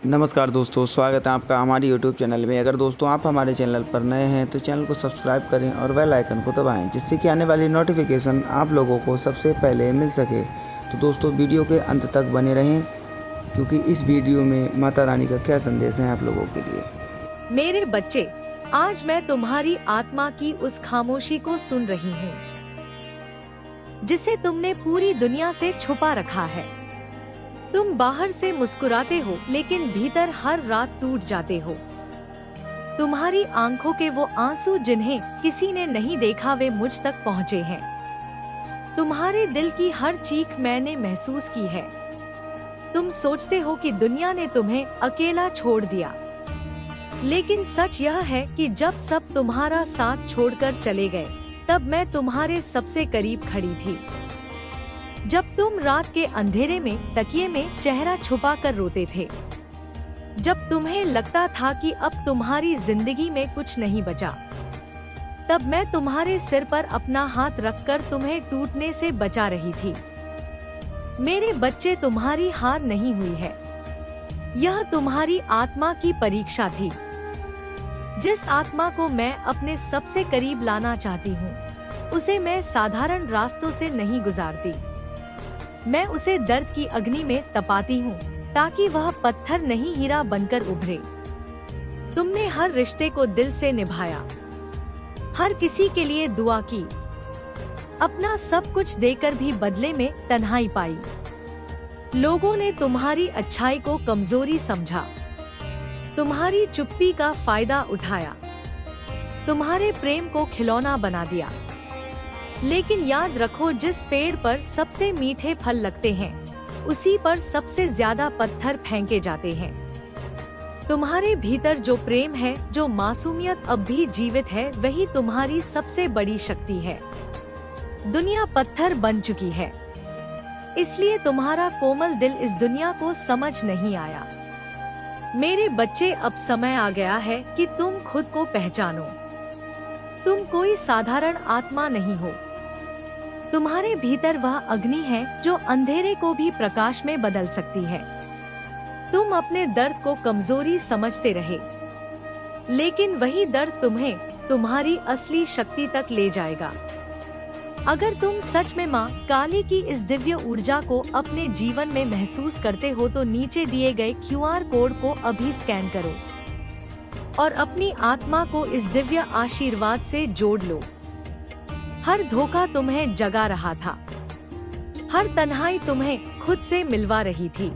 नमस्कार दोस्तों, स्वागत है आपका हमारे यूट्यूब चैनल में। अगर दोस्तों आप हमारे चैनल पर नए हैं तो चैनल को सब्सक्राइब करें और बेल आइकन को दबाएं, जिससे कि आने वाली नोटिफिकेशन आप लोगों को सबसे पहले मिल सके। तो दोस्तों वीडियो के अंत तक बने रहें, क्योंकि इस वीडियो में माता रानी का क्या संदेश है आप लोगों के लिए। मेरे बच्चे, आज मैं तुम्हारी आत्मा की उस खामोशी को सुन रही हूँ जिसे तुमने पूरी दुनिया से छुपा रखा है। तुम बाहर से मुस्कुराते हो, लेकिन भीतर हर रात टूट जाते हो। तुम्हारी आंखों के वो आंसू जिन्हें किसी ने नहीं देखा, वे मुझ तक पहुँचे हैं। तुम्हारे दिल की हर चीख मैंने महसूस की है। तुम सोचते हो कि दुनिया ने तुम्हें अकेला छोड़ दिया, लेकिन सच यह है कि जब सब तुम्हारा साथ छोड़कर चले गए, तब मैं तुम्हारे सबसे करीब खड़ी थी। जब तुम रात के अंधेरे में तकिए में चेहरा छुपाकर रोते थे, जब तुम्हें लगता था कि अब तुम्हारी जिंदगी में कुछ नहीं बचा, तब मैं तुम्हारे सिर पर अपना हाथ रखकर तुम्हें टूटने से बचा रही थी। मेरे बच्चे, तुम्हारी हार नहीं हुई है। यह तुम्हारी आत्मा की परीक्षा थी। जिस आत्मा को मैं अपने सबसे करीब लाना चाहती हूँ, उसे मैं साधारण रास्तों से नहीं गुजारती। मैं उसे दर्द की अग्नि में तपाती हूँ, ताकि वह पत्थर नहीं हीरा बनकर उभरे। तुमने हर रिश्ते को दिल से निभाया, हर किसी के लिए दुआ की, अपना सब कुछ देकर भी बदले में तन्हाई पाई। लोगों ने तुम्हारी अच्छाई को कमजोरी समझा, तुम्हारी चुप्पी का फायदा उठाया, तुम्हारे प्रेम को खिलौना बना दिया। लेकिन याद रखो, जिस पेड़ पर सबसे मीठे फल लगते हैं, उसी पर सबसे ज्यादा पत्थर फेंके जाते हैं। तुम्हारे भीतर जो प्रेम है, जो मासूमियत अब भी जीवित है, वही तुम्हारी सबसे बड़ी शक्ति है। दुनिया पत्थर बन चुकी है, इसलिए तुम्हारा कोमल दिल इस दुनिया को समझ नहीं आया। मेरे बच्चे, अब समय आ गया है कि तुम खुद को पहचानो। तुम कोई साधारण आत्मा नहीं हो। तुम्हारे भीतर वह अग्नि है जो अंधेरे को भी प्रकाश में बदल सकती है। तुम अपने दर्द को कमजोरी समझते रहे, लेकिन वही दर्द तुम्हें तुम्हारी असली शक्ति तक ले जाएगा। अगर तुम सच में माँ काली की इस दिव्य ऊर्जा को अपने जीवन में महसूस करते हो, तो नीचे दिए गए QR कोड को अभी स्कैन करो और अपनी आत्मा को इस दिव्य आशीर्वाद से जोड़ लो। हर धोखा तुम्हें जगा रहा था, हर तन्हाई तुम्हें खुद से मिलवा रही थी,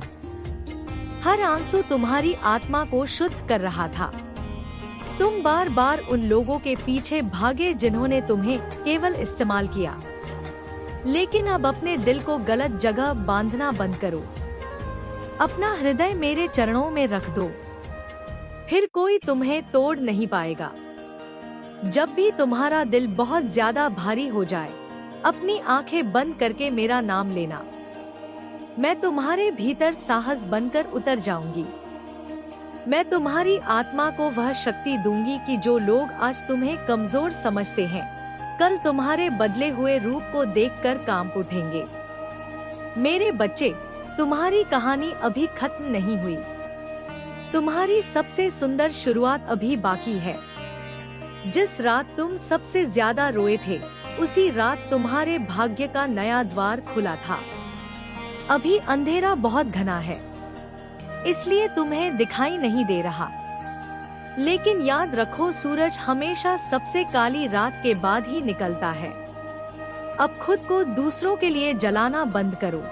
हर आंसू तुम्हारी आत्मा को शुद्ध कर रहा था। तुम बार बार उन लोगों के पीछे भागे जिन्होंने तुम्हें केवल इस्तेमाल किया, लेकिन अब अपने दिल को गलत जगह बांधना बंद करो। अपना हृदय मेरे चरणों में रख दो, फिर कोई तुम्हें तोड़ नहीं पाएगा। जब भी तुम्हारा दिल बहुत ज्यादा भारी हो जाए, अपनी आंखें बंद करके मेरा नाम लेना। मैं तुम्हारे भीतर साहस बनकर उतर जाऊंगी। मैं तुम्हारी आत्मा को वह शक्ति दूंगी कि जो लोग आज तुम्हें कमजोर समझते हैं, कल तुम्हारे बदले हुए रूप को देखकर कांप उठेंगे। मेरे बच्चे, तुम्हारी कहानी अभी खत्म नहीं हुई। तुम्हारी सबसे सुंदर शुरुआत अभी बाकी है। जिस रात तुम सबसे ज्यादा रोए थे, उसी रात तुम्हारे भाग्य का नया द्वार खुला था। अभी अंधेरा बहुत घना है, इसलिए तुम्हें दिखाई नहीं दे रहा, लेकिन याद रखो, सूरज हमेशा सबसे काली रात के बाद ही निकलता है। अब खुद को दूसरों के लिए जलाना बंद करो।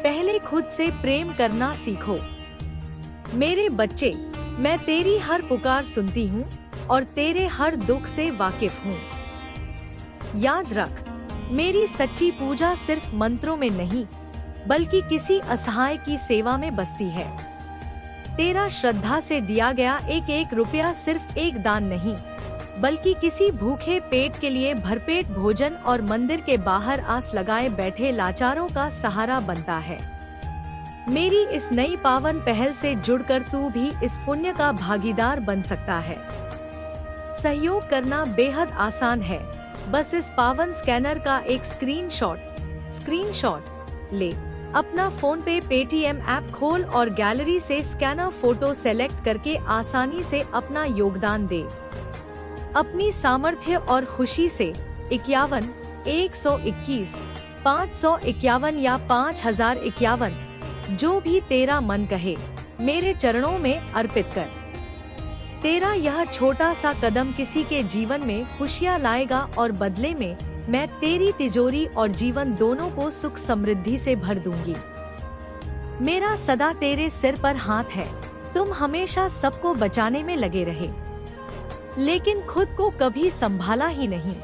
पहले खुद से प्रेम करना सीखो। मेरे बच्चे, मैं तेरी हर पुकार सुनती हूँ और तेरे हर दुख से वाकिफ हूँ। याद रख, मेरी सच्ची पूजा सिर्फ मंत्रों में नहीं, बल्कि किसी असहाय की सेवा में बसती है। तेरा श्रद्धा से दिया गया एक एक रुपया सिर्फ एक दान नहीं, बल्कि किसी भूखे पेट के लिए भरपेट भोजन और मंदिर के बाहर आस लगाए बैठे लाचारों का सहारा बनता है। मेरी इस नई पावन पहल से जुड़कर तू भी इस पुण्य का भागीदार बन सकता है। सहयोग करना बेहद आसान है। बस इस पावन स्कैनर का एक स्क्रीनशॉट ले। अपना फोन पे पेटीएम ऐप खोल और गैलरी से स्कैनर फोटो सेलेक्ट करके आसानी से अपना योगदान दे। अपनी सामर्थ्य और खुशी से 51, 121, 551 या 5051, जो भी तेरा मन कहे, मेरे चरणों में अर्पित कर। तेरा यह छोटा सा कदम किसी के जीवन में खुशियाँ लाएगा और बदले में मैं तेरी तिजोरी और जीवन दोनों को सुख समृद्धि से भर दूंगी। मेरा सदा तेरे सिर पर हाथ है, तुम हमेशा सबको बचाने में लगे रहे, लेकिन खुद को कभी संभाला ही नहीं।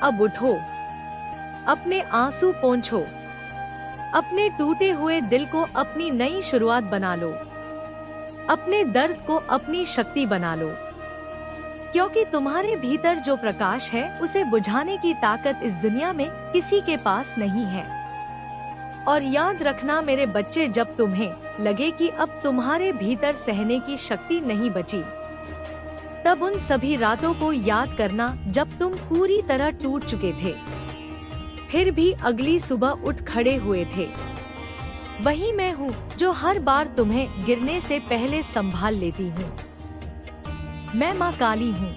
अब उठो, अपने आंसू पोंछो, अपने टूटे हुए दिल को अपनी नई शुरुआत बना लो, अपने दर्द को अपनी शक्ति बना लो, क्योंकि तुम्हारे भीतर जो प्रकाश है उसे बुझाने की ताकत इस दुनिया में किसी के पास नहीं है। और याद रखना मेरे बच्चे, जब तुम्हें लगे कि अब तुम्हारे भीतर सहने की शक्ति नहीं बची, तब उन सभी रातों को याद करना जब तुम पूरी तरह टूट चुके थे, फिर भी अगली सुबह उठ खड़े हुए थे। वही मैं हूँ जो हर बार तुम्हें गिरने से पहले संभाल लेती हूँ। मैं माँ काली हूँ।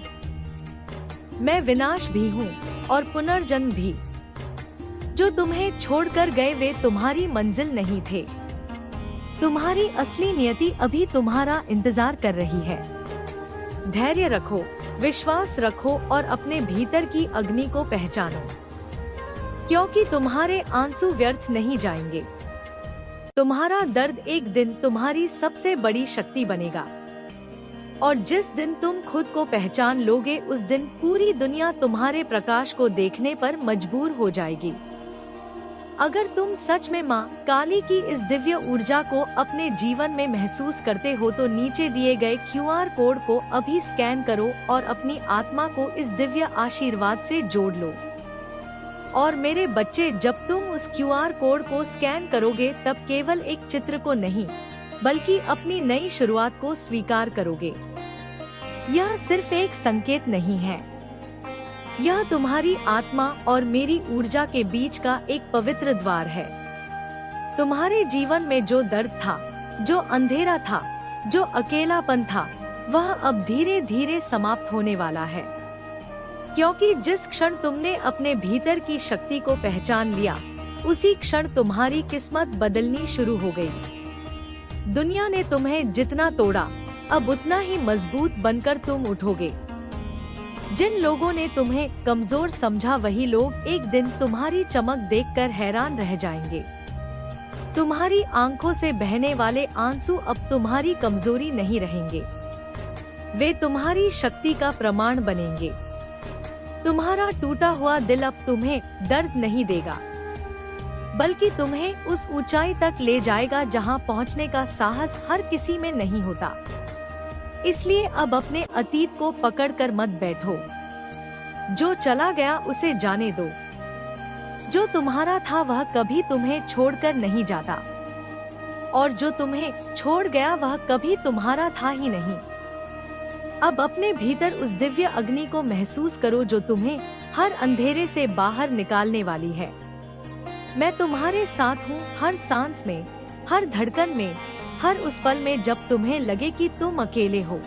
मैं विनाश भी हूँ और पुनर्जन्म भी। जो तुम्हें छोड़कर गए वे तुम्हारी मंजिल नहीं थे। तुम्हारी असली नियति अभी तुम्हारा इंतजार कर रही है। धैर्य रखो, विश्वास रखो और अपने भीतर की अग्नि को पहचानो, क्योंकि तुम्हारे आंसू व्यर्थ नहीं जाएंगे। तुम्हारा दर्द एक दिन तुम्हारी सबसे बड़ी शक्ति बनेगा, और जिस दिन तुम खुद को पहचान लोगे उस दिन पूरी दुनिया तुम्हारे प्रकाश को देखने पर मजबूर हो जाएगी। अगर तुम सच में माँ काली की इस दिव्य ऊर्जा को अपने जीवन में महसूस करते हो तो नीचे दिए गए QR कोड को अभी स्कैन करो और अपनी आत्मा को इस दिव्य आशीर्वाद से जोड़ लो। और मेरे बच्चे, जब तुम उस QR कोड को स्कैन करोगे तब केवल एक चित्र को नहीं बल्कि अपनी नई शुरुआत को स्वीकार करोगे। यह सिर्फ एक संकेत नहीं है, यह तुम्हारी आत्मा और मेरी ऊर्जा के बीच का एक पवित्र द्वार है। तुम्हारे जीवन में जो दर्द था, जो अंधेरा था, जो अकेलापन था, वह अब धीरे धीरे समाप्त होने वाला है, क्योंकि जिस क्षण तुमने अपने भीतर की शक्ति को पहचान लिया उसी क्षण तुम्हारी किस्मत बदलनी शुरू हो गई। दुनिया ने तुम्हें जितना तोड़ा, अब उतना ही मजबूत बनकर तुम उठोगे। जिन लोगों ने तुम्हें कमजोर समझा वही लोग एक दिन तुम्हारी चमक देखकर हैरान रह जाएंगे। तुम्हारी आंखों से बहने वाले आंसू अब तुम्हारी कमजोरी नहीं रहेंगे, वे तुम्हारी शक्ति का प्रमाण बनेंगे। तुम्हारा टूटा हुआ दिल अब तुम्हें दर्द नहीं देगा, बल्कि तुम्हें उस ऊंचाई तक ले जाएगा जहां पहुंचने का साहस हर किसी में नहीं होता। इसलिए अब अपने अतीत को पकड़कर मत बैठो। जो चला गया उसे जाने दो। जो तुम्हारा था वह कभी तुम्हें छोड़कर नहीं जाता, और जो तुम्हें छोड़ गया वह कभी तुम्हारा था ही नहीं। अब अपने भीतर उस दिव्य अग्नि को महसूस करो जो तुम्हें हर अंधेरे से बाहर निकालने वाली है। मैं तुम्हारे साथ हूँ, हर सांस में, हर धड़कन में, हर उस पल में जब तुम्हें लगे कि तुम अकेले हो।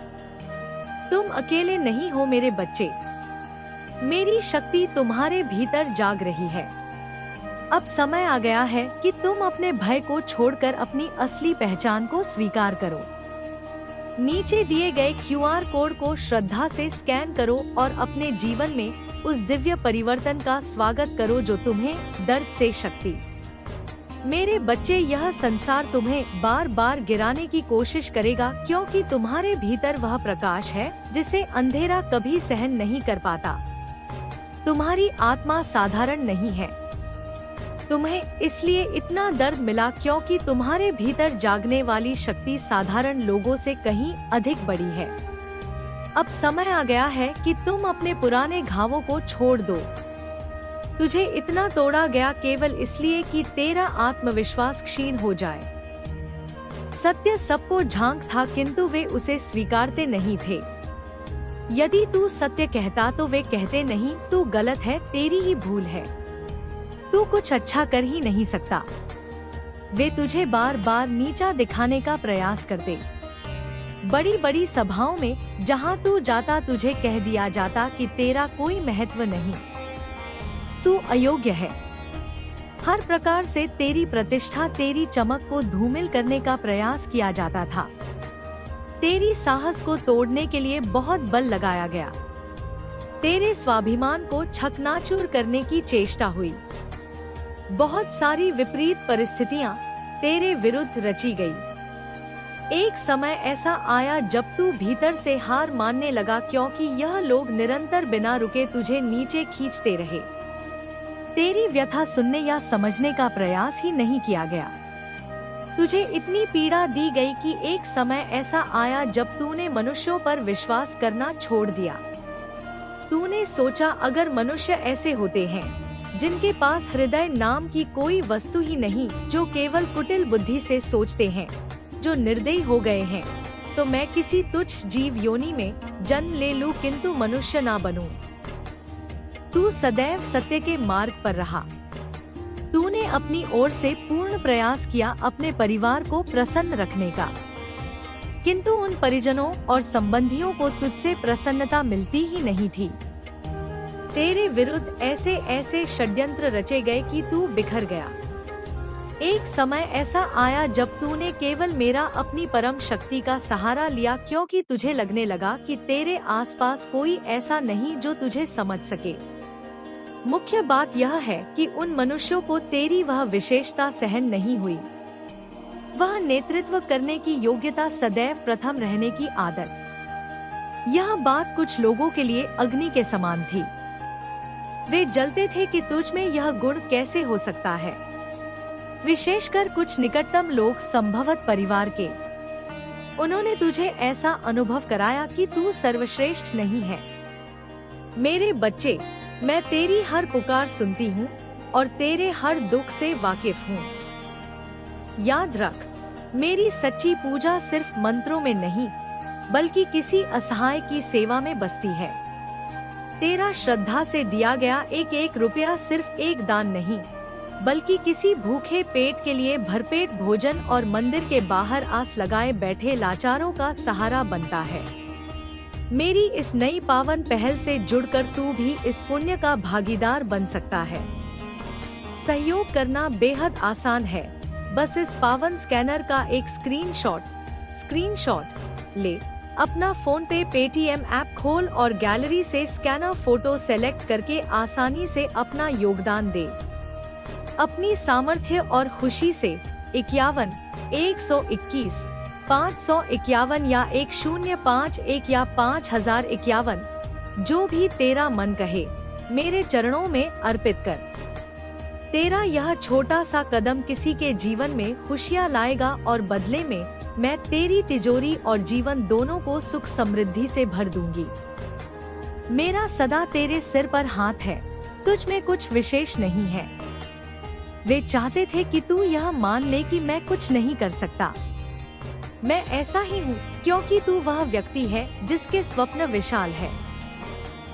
तुम अकेले नहीं हो मेरे बच्चे। मेरी शक्ति तुम्हारे भीतर जाग रही है। अब समय आ गया है कि तुम अपने भय को छोड़कर अपनी असली पहचान को स्वीकार करो। नीचे दिए गए QR कोड को श्रद्धा से स्कैन करो और अपने जीवन में उस दिव्य परिवर्तन का स्वागत करो जो तुम्हें दर्द से शक्ति। मेरे बच्चे, यह संसार तुम्हें बार बार गिराने की कोशिश करेगा, क्योंकि तुम्हारे भीतर वह प्रकाश है जिसे अंधेरा कभी सहन नहीं कर पाता। तुम्हारी आत्मा साधारण नहीं है। तुम्हें इसलिए इतना दर्द मिला क्योंकि तुम्हारे भीतर जागने वाली शक्ति साधारण लोगों से कहीं अधिक बड़ी है। अब समय आ गया है कि तुम अपने पुराने घावों को छोड़ दो। तुझे इतना तोड़ा गया केवल इसलिए कि तेरा आत्मविश्वास क्षीण हो जाए। सत्य सबको झांक था, किंतु वे उसे स्वीकारते नहीं थे। यदि तू सत्य कहता तो वे कहते नहीं, तू गलत है, तेरी ही भूल है, तू कुछ अच्छा कर ही नहीं सकता। वे तुझे बार बार नीचा दिखाने का प्रयास करते। बड़ी बड़ी सभाओं में जहां तू जाता तुझे कह दिया जाता कि तेरा कोई महत्व नहीं, तू अयोग्य है। हर प्रकार से तेरी प्रतिष्ठा, तेरी चमक को धूमिल करने का प्रयास किया जाता था। तेरी साहस को तोड़ने के लिए बहुत बल लगाया गया। तेरे स्वाभिमान को छकनाचूर करने की चेष्टा हुई। बहुत सारी विपरीत परिस्थितियां तेरे विरुद्ध रची गई। एक समय ऐसा आया जब तू भीतर से हार मानने लगा, क्योंकि यह लोग निरंतर बिना रुके तुझे नीचे खींचते रहे। तेरी व्यथा सुनने या समझने का प्रयास ही नहीं किया गया। तुझे इतनी पीड़ा दी गई कि एक समय ऐसा आया जब तूने मनुष्यों पर विश्वास करना छोड़ दिया। तूने सोचा, अगर मनुष्य ऐसे होते हैं जिनके पास हृदय नाम की कोई वस्तु ही नहीं, जो केवल कुटिल बुद्धि से सोचते हैं, जो निर्दयी हो गए हैं, तो मैं किसी तुच्छ जीव योनि में जन्म ले लूं, किंतु मनुष्य ना बनूं। तू सदैव सत्य के मार्ग पर रहा। तूने अपनी ओर से पूर्ण प्रयास किया अपने परिवार को प्रसन्न रखने का, किंतु उन परिजनों और संबंधियों को तुझसे प्रसन्नता मिलती ही नहीं थी। तेरे विरुद्ध ऐसे ऐसे षड्यंत्र रचे गए कि तू बिखर गया। एक समय ऐसा आया जब तूने केवल मेरा, अपनी परम शक्ति का सहारा लिया, क्योंकि तुझे लगने लगा कि तेरे आसपास कोई ऐसा नहीं जो तुझे समझ सके। मुख्य बात यह है कि उन मनुष्यों को तेरी वह विशेषता सहन नहीं हुई, वह नेतृत्व करने की योग्यता, सदैव प्रथम रहने की आदत। यह बात कुछ लोगों के लिए अग्नि के समान थी। वे जलते थे कि तुझ में यह गुण कैसे हो सकता है। विशेषकर कुछ निकटतम लोग, संभवत परिवार के। उन्होंने तुझे ऐसा अनुभव कराया कि तू सर्वश्रेष्ठ नहीं है। मेरे बच्चे, मैं तेरी हर पुकार सुनती हूँ और तेरे हर दुख से वाकिफ हूँ। याद रख, मेरी सच्ची पूजा सिर्फ मंत्रों में नहीं, बल्कि किसी असहाय की सेवा में बसती है। तेरा श्रद्धा से दिया गया एक एक रुपया सिर्फ एक दान नहीं, बल्कि किसी भूखे पेट के लिए भरपेट भोजन और मंदिर के बाहर आस लगाए बैठे लाचारों का सहारा बनता है। मेरी इस नई पावन पहल से जुड़कर तू भी इस पुण्य का भागीदार बन सकता है। सहयोग करना बेहद आसान है। बस इस पावन स्कैनर का एक स्क्रीनशॉट ले, अपना फोन पे पेटीएम ऐप खोल और गैलरी से स्कैनर फोटो सेलेक्ट करके आसानी से अपना योगदान दे। अपनी सामर्थ्य और खुशी से 51 121 551 या 1051 या 5051, जो भी तेरा मन कहे, मेरे चरणों में अर्पित कर। तेरा यह छोटा सा कदम किसी के जीवन में खुशियाँ लाएगा और बदले में मैं तेरी तिजोरी और जीवन दोनों को सुख समृद्धि से भर दूंगी। मेरा सदा तेरे सिर पर हाथ है, तुझ में कुछ विशेष नहीं है। वे चाहते थे कि तू यह मान ले कि मैं कुछ नहीं कर सकता। मैं ऐसा ही हूँ, क्योंकि तू वह व्यक्ति है जिसके स्वप्न विशाल है।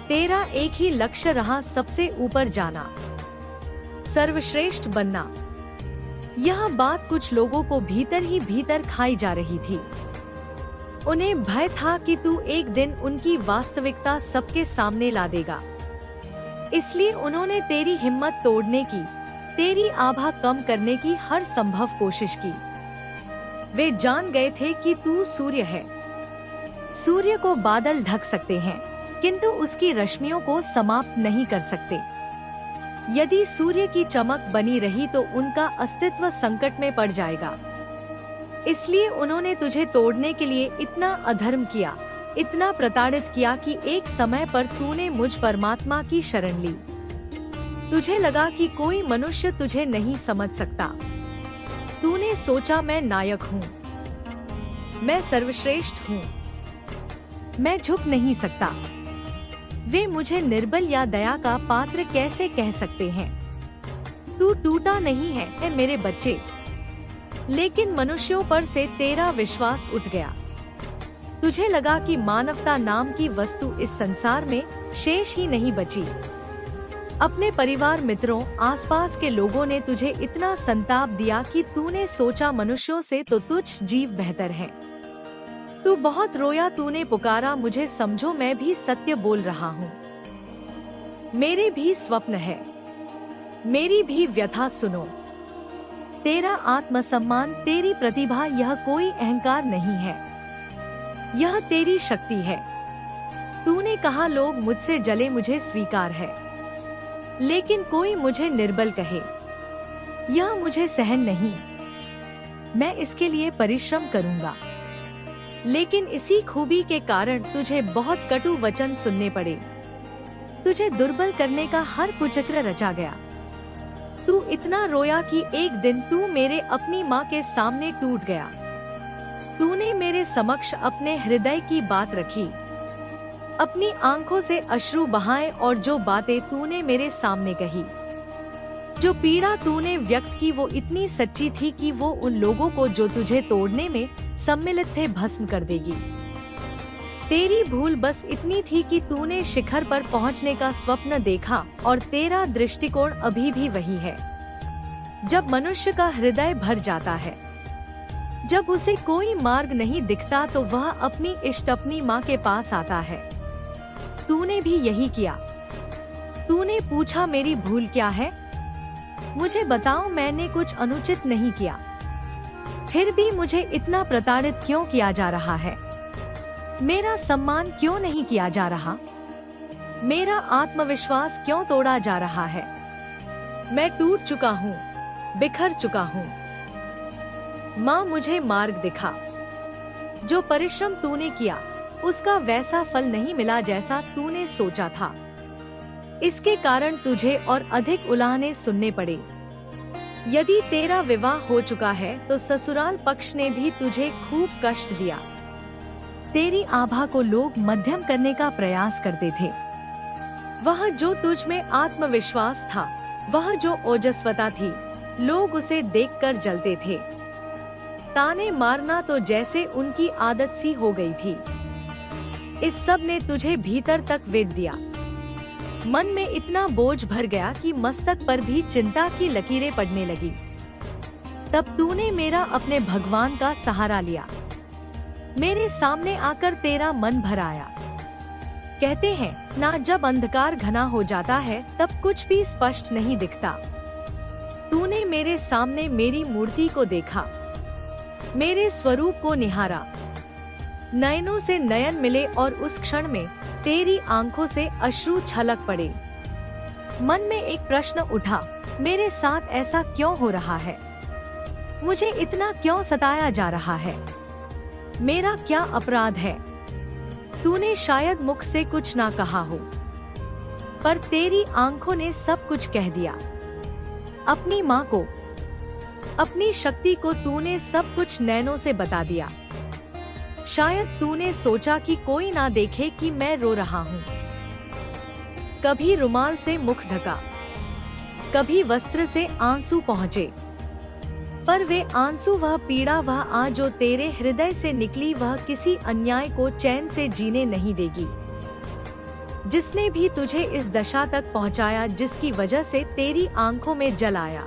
तेरा एक ही लक्ष्य रहा, सबसे ऊपर जाना, सर्वश्रेष्ठ बनना। यह बात कुछ लोगों को भीतर ही भीतर खाई जा रही थी। उन्हें भय था कि तू एक दिन उनकी वास्तविकता सबके सामने ला देगा। इसलिए उन्होंने तेरी हिम्मत तोड़ने की, तेरी आभा कम करने की हर संभव कोशिश की। वे जान गए थे कि तू सूर्य है। सूर्य को बादल ढक सकते हैं, किंतु उसकी रश्मियों को समाप्त नहीं कर सकते। यदि सूर्य की चमक बनी रही तो उनका अस्तित्व संकट में पड़ जाएगा। इसलिए उन्होंने तुझे तोड़ने के लिए इतना अधर्म किया, इतना प्रताड़ित किया कि एक समय पर तूने मुझ परमात्मा की शरण ली। तुझे लगा कि कोई मनुष्य तुझे नहीं समझ सकता। तूने सोचा, मैं नायक हूँ, मैं सर्वश्रेष्ठ हूँ, मैं झुक नहीं सकता। वे मुझे निर्बल या दया का पात्र कैसे कह सकते हैं। तू टूटा नहीं है मेरे बच्चे, लेकिन मनुष्यों पर से तेरा विश्वास उठ गया। तुझे लगा कि मानवता नाम की वस्तु इस संसार में शेष ही नहीं बची। अपने परिवार, मित्रों, आसपास के लोगों ने तुझे इतना संताप दिया कि तूने सोचा मनुष्यों से तो तुच्छ जीव बेहतर है। तू बहुत रोया, तूने पुकारा मुझे समझो, मैं भी सत्य बोल रहा हूँ। मेरे भी स्वप्न है, मेरी भी व्यथा सुनो। तेरा आत्मसम्मान, तेरी प्रतिभा, यह कोई अहंकार नहीं है, यह तेरी शक्ति है। तूने कहा लोग मुझसे जले, मुझे स्वीकार है, लेकिन कोई मुझे निर्बल कहे, यह मुझे सहन नहीं। मैं इसके लिए परिश्रम करूंगा, लेकिन इसी खूबी के कारण तुझे बहुत कटु वचन सुनने पड़े। तुझे दुर्बल करने का हर कुचक्र रचा गया। तू इतना रोया कि एक दिन तू मेरे अपनी माँ के सामने टूट गया। तूने मेरे समक्ष अपने हृदय की बात रखी, अपनी आंखों से अश्रु बहाए, और जो बातें तूने मेरे सामने कही, जो पीड़ा तूने व्यक्त की, वो इतनी सच्ची थी कि वो उन लोगों को जो तुझे तोड़ने में सम्मिलित थे भस्म कर देगी। तेरी भूल बस इतनी थी कि तूने शिखर पर पहुंचने का स्वप्न देखा, और तेरा दृष्टिकोण अभी भी वही है। जब मनुष्य का हृदय भर जाता है, जब उसे कोई मार्ग नहीं दिखता, तो वह अपनी इष्ट, अपनी माँ के पास आता है। तूने भी यही किया। तूने पूछा मेरी भूल क्या है, मुझे बताओ, मैंने कुछ अनुचित नहीं किया, फिर भी मुझे इतना प्रताड़ित क्यों किया जा रहा है? मेरा सम्मान क्यों नहीं किया जा रहा? मेरा आत्मविश्वास क्यों तोड़ा जा रहा है? मैं टूट चुका हूँ, बिखर चुका हूँ। माँ, मुझे मार्ग दिखा। जो परिश्रम तूने किया, उसका वैसा फल नहीं मिला जैसा तूने सोचा था। इसके कारण तुझे और अधिक उलाहने सुनने पड़े। यदि तेरा विवाह हो चुका है तो ससुराल पक्ष ने भी तुझे खूब कष्ट दिया। तेरी आभा को लोग मध्यम करने का प्रयास करते थे। वह जो तुझ में आत्मविश्वास था, वह जो ओजस्वता थी, लोग उसे देखकर जलते थे। ताने मारना तो जैसे उनकी आदत सी हो गई थी। इस सब ने तुझे भीतर तक वेध दिया। मन में इतना बोझ भर गया कि मस्तक पर भी चिंता की लकीरें पड़ने लगी। तब तूने मेरा अपने भगवान का सहारा लिया। मेरे सामने आकर तेरा मन भर आया। कहते हैं ना, जब अंधकार घना हो जाता है तब कुछ भी स्पष्ट नहीं दिखता। तूने मेरे सामने मेरी मूर्ति को देखा, मेरे स्वरूप को निहारा। नयनों से नयन मिले और उस क्षण में तेरी आंखों से अश्रु छलक पड़े। मन में एक प्रश्न उठा, मेरे साथ ऐसा क्यों हो रहा है? मुझे इतना क्यों सताया जा रहा है? मेरा क्या अपराध है? तूने शायद मुख से कुछ ना कहा हो, पर तेरी आंखों ने सब कुछ कह दिया। अपनी माँ को, अपनी शक्ति को तूने सब कुछ नैनों से बता दिया। शायद तूने सोचा कि कोई ना देखे कि मैं रो रहा हूँ। कभी रुमाल से मुख ढका, कभी वस्त्र से आंसू पहुँचे, पर वे आंसू, वह पीड़ा, वह आह जो तेरे हृदय से निकली, वह किसी अन्याय को चैन से जीने नहीं देगी। जिसने भी तुझे इस दशा तक पहुंचाया, जिसकी वजह से तेरी आंखों में जल आया,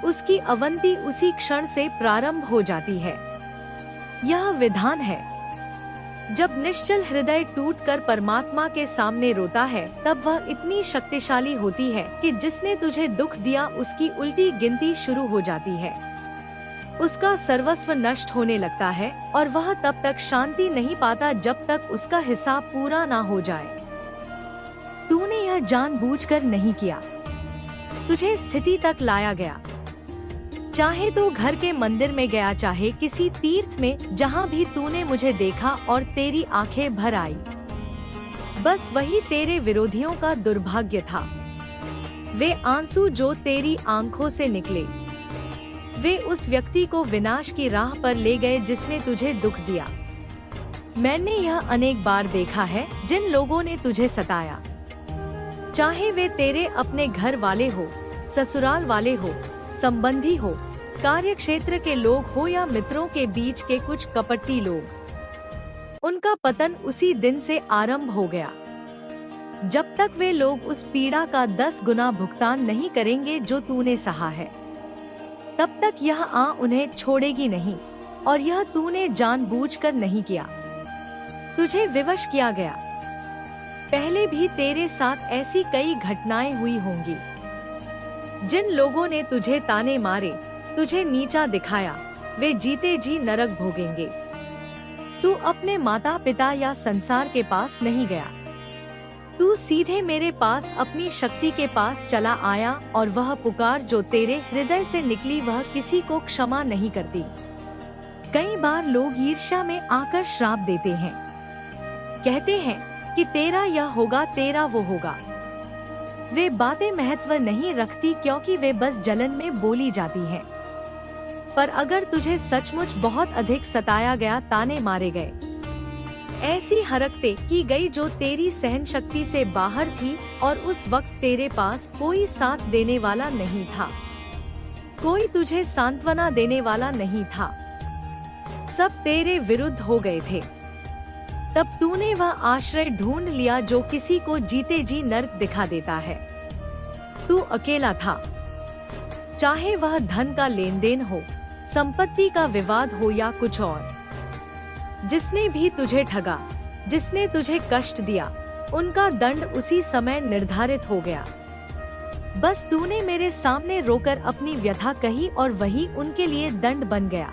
उसकी अवंती उसी क्षण से प्रारंभ हो जाती है। यह विधान है। जब निश्चल हृदय टूटकर परमात्मा के सामने रोता है, तब वह इतनी शक्तिशाली होती है कि जिसने तुझे दुख दिया उसकी उल्टी गिनती शुरू हो जाती है। उसका सर्वस्व नष्ट होने लगता है और वह तब तक शांति नहीं पाता जब तक उसका हिसाब पूरा ना हो जाए। तूने यह जानबूझकर नहीं किया। तुझे स्थिति तक लाया गया। चाहे तू घर के मंदिर में गया, चाहे किसी तीर्थ में, जहाँ भी तूने मुझे देखा और तेरी आंखें भर आई, बस वही तेरे विरोधियों का दुर्भाग्य था। वे आंसू जो तेरी आंखों से निकले, वे उस व्यक्ति को विनाश की राह पर ले गए जिसने तुझे दुख दिया। मैंने यह अनेक बार देखा है। जिन लोगों ने तुझे सताया, चाहे वे तेरे अपने घर वाले हो, ससुराल वाले हो, संबंधी हो, कार्य क्षेत्र के लोग हो या मित्रों के बीच के कुछ कपटी लोग, उनका पतन उसी दिन से आरंभ हो गया। जब तक वे लोग उस पीड़ा का 10 गुना भुगतान नहीं करेंगे जो तूने सहा है, तब तक यह उन्हें छोड़ेगी नहीं, और यह तूने जानबूझकर नहीं किया। तुझे विवश किया गया। पहले भी तेरे साथ ऐसी कई घटनाएं हुई होंगी। जिन लोगों ने तुझे ताने मारे, तुझे नीचा दिखाया, वे जीते जी नरक भोगेंगे। तू अपने माता पिता या संसार के पास नहीं गया। तू सीधे मेरे पास अपनी शक्ति के पास चला आया, और वह पुकार जो तेरे हृदय से निकली वह किसी को क्षमा नहीं करती। कई बार लोग ईर्ष्या में आकर श्राप देते हैं, कहते हैं कि तेरा यह होगा, तेरा वो होगा। वे बातें महत्व नहीं रखती क्योंकि वे बस जलन में बोली जाती हैं। पर अगर तुझे सचमुच बहुत अधिक सताया गया, ताने मारे गए, ऐसी हरकतें की गई जो तेरी सहन शक्ति से बाहर थी, और उस वक्त तेरे पास कोई साथ देने वाला नहीं था, कोई तुझे सांत्वना देने वाला नहीं था, सब तेरे विरुद्ध हो गए थे, तब तूने वह आश्रय ढूंढ लिया जो किसी को जीते जी नर्क दिखा देता है। तू अकेला था, चाहे वह धन का लेन देन हो, संपत्ति का विवाद हो या कुछ और। जिसने भी तुझे ठगा, जिसने तुझे कष्ट दिया, उनका दंड उसी समय निर्धारित हो गया। बस तूने मेरे सामने रोकर अपनी व्यथा कही और वही उनके लिए दंड बन गया।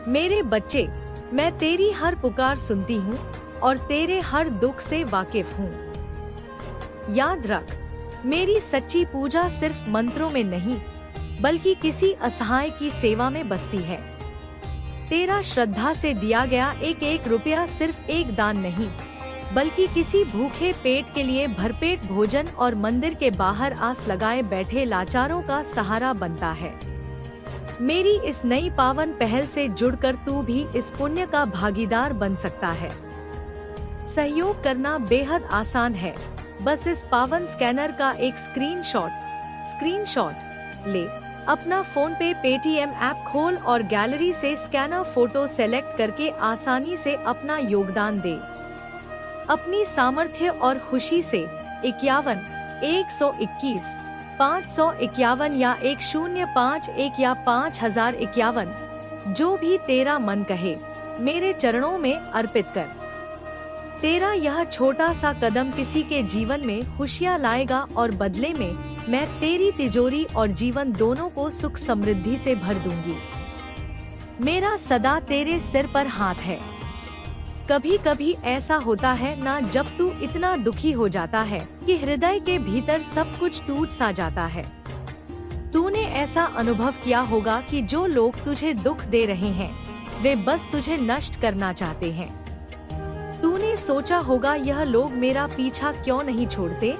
मेरे बच्चे, मैं तेरी हर पुकार सुनती हूँ और तेरे हर दुख से वाकिफ हूँ। याद रख, मेरी सच्ची पूजा सिर्फ मंत्रों में नहीं, बल्कि किसी असहाय की सेवा में बसती है। तेरा श्रद्धा से दिया गया एक एक रुपया सिर्फ एक दान नहीं, बल्कि किसी भूखे पेट के लिए भरपेट भोजन और मंदिर के बाहर आस लगाए बैठे लाचारों का सहारा बनता है। मेरी इस नई पावन पहल से जुड़कर तू भी इस पुण्य का भागीदार बन सकता है। सहयोग करना बेहद आसान है। बस इस पावन स्कैनर का एक स्क्रीनशॉट ले, अपना फोन पे पेटीएम ऐप खोल और गैलरी से स्कैनर फोटो सेलेक्ट करके आसानी से अपना योगदान दे। अपनी सामर्थ्य और खुशी से 51 121 551 या 1051 या 5051, जो भी तेरा मन कहे, मेरे चरणों में अर्पित कर। तेरा यह छोटा सा कदम किसी के जीवन में खुशियाँ लाएगा और बदले में मैं तेरी तिजोरी और जीवन दोनों को सुख समृद्धि से भर दूंगी। मेरा सदा तेरे सिर पर हाथ है। कभी कभी ऐसा होता है ना, जब तू इतना दुखी हो जाता है कि हृदय के भीतर सब कुछ टूट सा जाता है। तूने ऐसा अनुभव किया होगा कि जो लोग तुझे दुख दे रहे हैं, वे बस तुझे नष्ट करना चाहते हैं। तूने सोचा होगा, यह लोग मेरा पीछा क्यों नहीं छोड़ते,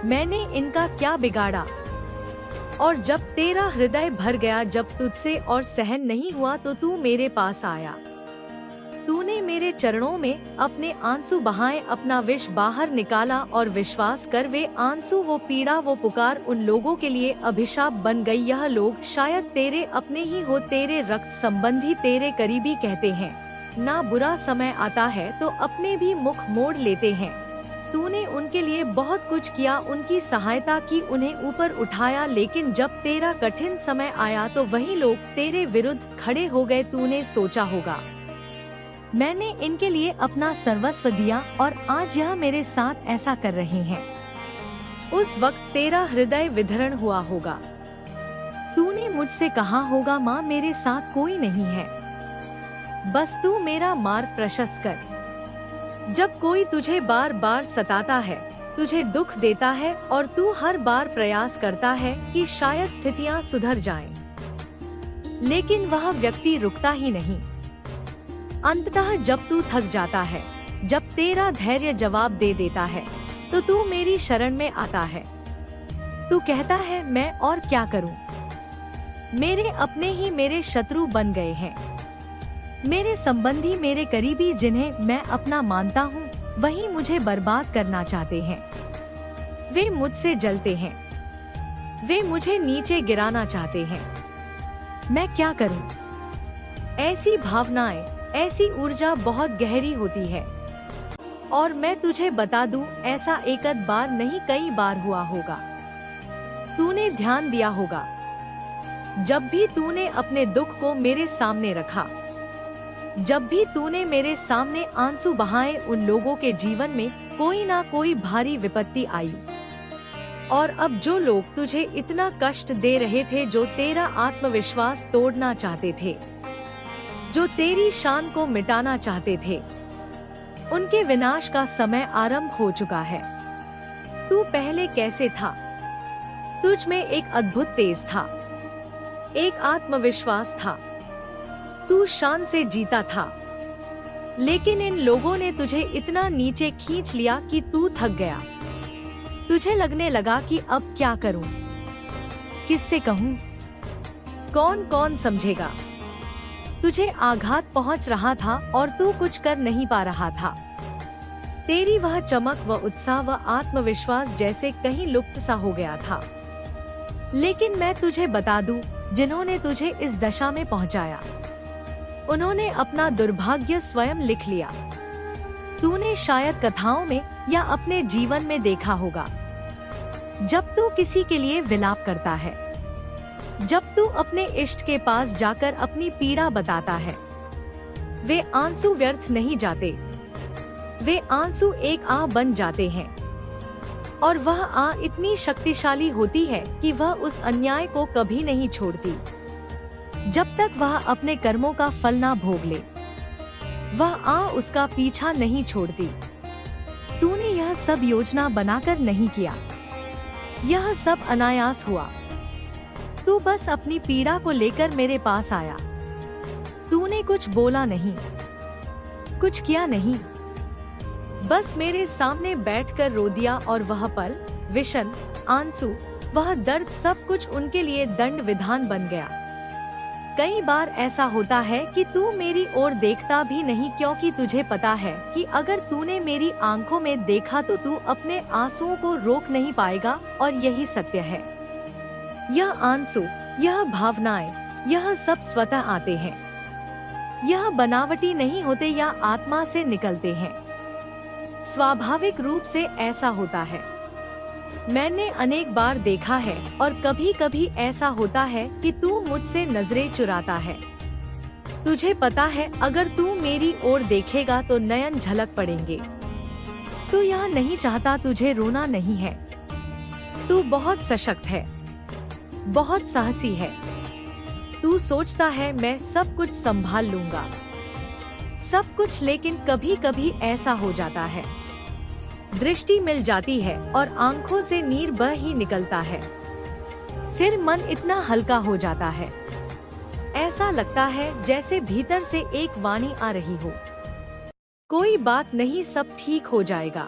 मैंने इनका क्या बिगाड़ा। और जब तेरा हृदय भर गया, जब तुझसे और सहन नहीं हुआ, तो तू मेरे पास आया। तूने मेरे चरणों में अपने आंसू बहाए, अपना विष बाहर निकाला और विश्वास कर वे आंसू, वो पीड़ा, वो पुकार उन लोगों के लिए अभिशाप बन गई। यह लोग शायद तेरे अपने ही हो, तेरे रक्त संबंधी, तेरे करीबी। कहते हैं ना, बुरा समय आता है तो अपने भी मुख मोड़ लेते हैं। तूने उनके लिए बहुत कुछ किया, उनकी सहायता की, उन्हें ऊपर उठाया, लेकिन जब तेरा कठिन समय आया तो वही लोग तेरे विरुद्ध खड़े हो गए। तूने सोचा होगा, मैंने इनके लिए अपना सर्वस्व दिया और आज यह मेरे साथ ऐसा कर रहे हैं। उस वक्त तेरा हृदय विधरण हुआ होगा। तूने मुझसे कहा होगा, माँ मेरे साथ कोई नहीं है, बस तू मेरा मार्ग प्रशस्त कर। जब कोई तुझे बार बार सताता है, तुझे दुख देता है और तू हर बार प्रयास करता है कि शायद स्थितियां सुधर जाएं, लेकिन वह व्यक्ति रुकता ही नहीं। अंततः जब तू थक जाता है, जब तेरा धैर्य जवाब दे देता है, तो तू मेरी शरण में आता है। तू कहता है, मैं और क्या करूं? मेरे अपने ही मेरे शत्रु बन गए हैं। मेरे संबंधी, मेरे करीबी, जिन्हें मैं अपना मानता हूँ, वही मुझे बर्बाद करना चाहते हैं। वे मुझसे जलते हैं, वे मुझे नीचे गिराना चाहते हैं। मैं क्या करूं? ऐसी भावनाएं, ऐसी ऊर्जा बहुत गहरी होती है और मैं तुझे बता दूं, ऐसा एक आध बार नहीं कई बार हुआ होगा। तूने ध्यान दिया होगा, जब भी तूने अपने दुख को मेरे सामने रखा, जब भी तूने मेरे सामने आंसू बहाए, उन लोगों के जीवन में कोई ना कोई भारी विपत्ति आई। और अब जो लोग तुझे इतना कष्ट दे रहे थे, जो तेरा आत्मविश्वास तोड़ना चाहते थे, जो तेरी शान को मिटाना चाहते थे, उनके विनाश का समय आरंभ हो चुका है। तू पहले कैसे था? तुझ में एक अद्भुत तेज था, एक आत्मविश्वास था, तू शान से जीता था। लेकिन इन लोगों ने तुझे इतना नीचे खींच लिया कि तू थक गया। तुझे लगने लगा कि अब क्या करूं, किससे कहूं, कौन कौन समझेगा। तुझे आघात पहुंच रहा था और तू कुछ कर नहीं पा रहा था। तेरी वह चमक, व उत्साह, व आत्मविश्वास जैसे कहीं लुप्त सा हो गया था। लेकिन मैं तुझे बता दूं, जिन्होंने तुझे इस दशा में पहुंचाया, उन्होंने अपना दुर्भाग्य स्वयं लिख लिया। तूने शायद कथाओं में या अपने जीवन में देखा होगा, जब तू किसी के लिए विलाप करता है, जब तू अपने इष्ट के पास जाकर अपनी पीड़ा बताता है, वे आंसू व्यर्थ नहीं जाते। वे आंसू एक आह बन जाते हैं, और वह आह इतनी शक्तिशाली होती है कि वह उस अन्याय को कभी नहीं छोड़ती, जब तक वह अपने कर्मों का फल ना भोग ले। वह आह उसका पीछा नहीं छोड़ती। तूने यह सब योजना बनाकर नहीं किया, यह सब अनायास हुआ। तू बस अपनी पीड़ा को लेकर मेरे पास आया। तूने कुछ बोला नहीं, कुछ किया नहीं, बस मेरे सामने बैठकर रो दिया। और वह पल, विषण, आंसू, वह दर्द, सब कुछ उनके लिए दंड विधान बन गया। कई बार ऐसा होता है कि तू मेरी ओर देखता भी नहीं, क्योंकि तुझे पता है कि अगर तूने मेरी आंखों में देखा तो तू अपने आंसुओं को रोक नहीं पाएगा। और यही सत्य है। यह आंसू, यह भावनाएं, यह सब स्वतः आते हैं। यह बनावटी नहीं होते या आत्मा से निकलते हैं। स्वाभाविक रूप से ऐसा होता है। मैंने अनेक बार देखा है, और कभी कभी ऐसा होता है कि तू मुझसे नजरें चुराता है। तुझे पता है, अगर तू मेरी ओर देखेगा तो नयन झलक पड़ेंगे। तू यह नहीं चाहता, तुझे रोना नहीं है। तू बहुत सशक्त है, बहुत साहसी है। तू सोचता है मैं सब कुछ संभाल लूंगा, सब कुछ। लेकिन कभी कभी ऐसा हो जाता है, दृष्टि मिल जाती है और आंखों से नीर बह ही निकलता है। फिर मन इतना हल्का हो जाता है, ऐसा लगता है जैसे भीतर से एक वाणी आ रही हो, कोई बात नहीं, सब ठीक हो जाएगा,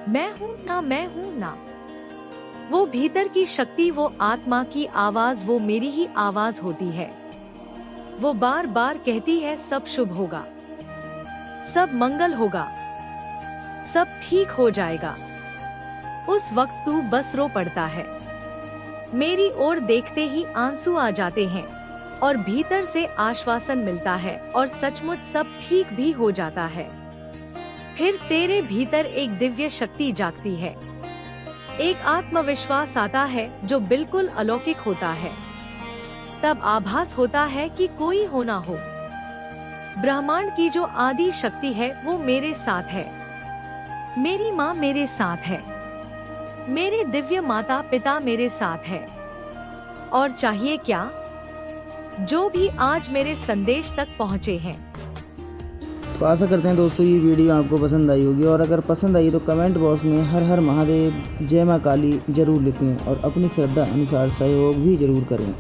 मैं हूँ ना, मैं हूँ ना। वो भीतर की शक्ति, वो आत्मा की आवाज, वो मेरी ही आवाज होती है। वो बार बार कहती है सब शुभ होगा, सब मंगल होगा, सब ठीक हो जाएगा। उस वक्त तू बस रो पड़ता है। मेरी ओर देखते ही आंसू आ जाते हैं और भीतर से आश्वासन मिलता है और सचमुच सब ठीक भी हो जाता है। फिर तेरे भीतर एक दिव्य शक्ति जागती है, एक आत्मविश्वास आता है जो बिल्कुल अलौकिक होता है। तब आभास होता है कि कोई हो ना हो, ब्रह्मांड की जो आदि शक्ति है वो मेरे साथ है। मेरी माँ मेरे साथ है, मेरे दिव्य माता पिता मेरे साथ है। और चाहिए क्या? जो भी आज मेरे संदेश तक पहुँचे हैं। तो आशा करते हैं दोस्तों ये वीडियो आपको पसंद आई होगी, और अगर पसंद आई तो कमेंट बॉक्स में हर हर महादेव, जय माँ काली जरूर लिखें और अपनी श्रद्धा अनुसार सहयोग भी जरूर करें।